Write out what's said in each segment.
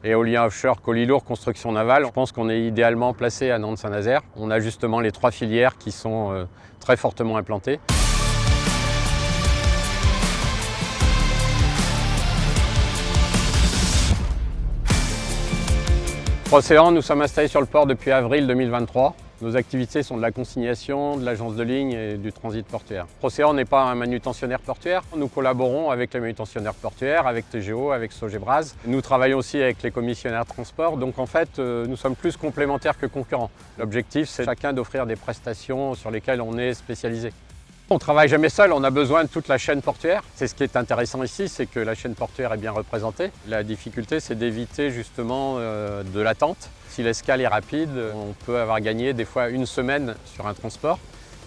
Éolien offshore, colis lourd, construction navale, je pense qu'on est idéalement placé à Nantes-Saint-Nazaire. On a justement les 3 filières qui sont très fortement implantées. Procéan, nous sommes installés sur le port depuis avril 2023. Nos activités sont de la consignation, de l'agence de ligne et du transit portuaire. Procéan n'est pas un manutentionnaire portuaire. Nous collaborons avec les manutentionnaires portuaires, avec TGO, avec Sogebras. Nous travaillons aussi avec les commissionnaires de transport. Donc en fait, nous sommes plus complémentaires que concurrents. L'objectif, c'est chacun d'offrir des prestations sur lesquelles on est spécialisé. On ne travaille jamais seul, on a besoin de toute la chaîne portuaire. C'est ce qui est intéressant ici, c'est que la chaîne portuaire est bien représentée. La difficulté, c'est d'éviter justement de l'attente. Si l'escale est rapide, on peut avoir gagné des fois 1 semaine sur un transport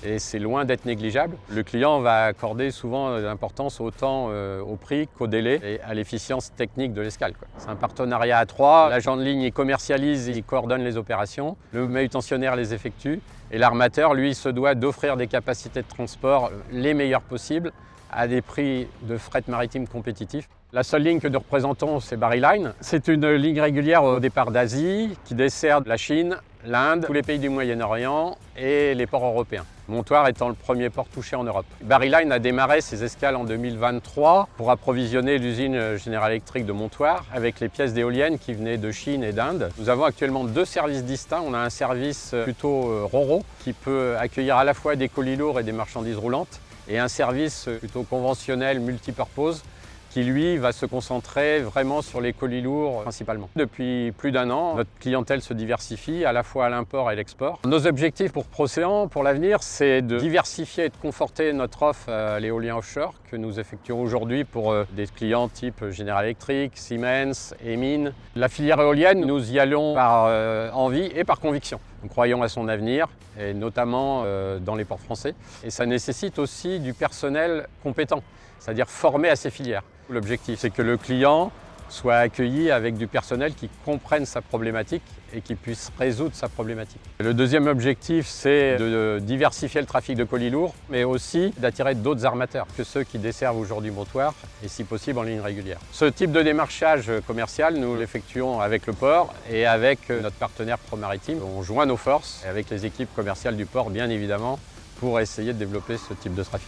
et c'est loin d'être négligeable. Le client va accorder souvent l'importance autant au prix qu'au délai et à l'efficience technique de l'escale. C'est un partenariat à 3. L'agent de ligne il commercialise, il coordonne les opérations, le manutentionnaire les effectue et l'armateur, lui, se doit d'offrir des capacités de transport les meilleures possibles à des prix de fret maritime compétitifs. La seule ligne que nous représentons, c'est Barry Line. C'est une ligne régulière au départ d'Asie qui dessert la Chine, l'Inde, tous les pays du Moyen-Orient et les ports européens. Montoire étant le premier port touché en Europe. Barry Line a démarré ses escales en 2023 pour approvisionner l'usine General Electric de Montoire avec les pièces d'éoliennes qui venaient de Chine et d'Inde. Nous avons actuellement 2 services distincts. On a un service plutôt Ro-Ro qui peut accueillir à la fois des colis lourds et des marchandises roulantes et un service plutôt conventionnel multipurpose qui lui va se concentrer vraiment sur les colis lourds principalement. Depuis plus d'1 an, notre clientèle se diversifie à la fois à l'import et l'export. Nos objectifs pour Procéan pour l'avenir, c'est de diversifier et de conforter notre offre à l'éolien offshore que nous effectuons aujourd'hui pour des clients type General Electric, Siemens, Emin. La filière éolienne, nous y allons par envie et par conviction. Nous croyons à son avenir, et notamment dans les ports français. Et ça nécessite aussi du personnel compétent, c'est-à-dire formé à ces filières. L'objectif, c'est que le client soit accueilli avec du personnel qui comprenne sa problématique et qui puisse résoudre sa problématique. Le deuxième objectif, c'est de diversifier le trafic de colis lourds, mais aussi d'attirer d'autres armateurs que ceux qui desservent aujourd'hui Montoire et si possible en ligne régulière. Ce type de démarchage commercial, nous l'effectuons avec le port et avec notre partenaire ProMaritime. On joint nos forces avec les équipes commerciales du port, bien évidemment, pour essayer de développer ce type de trafic.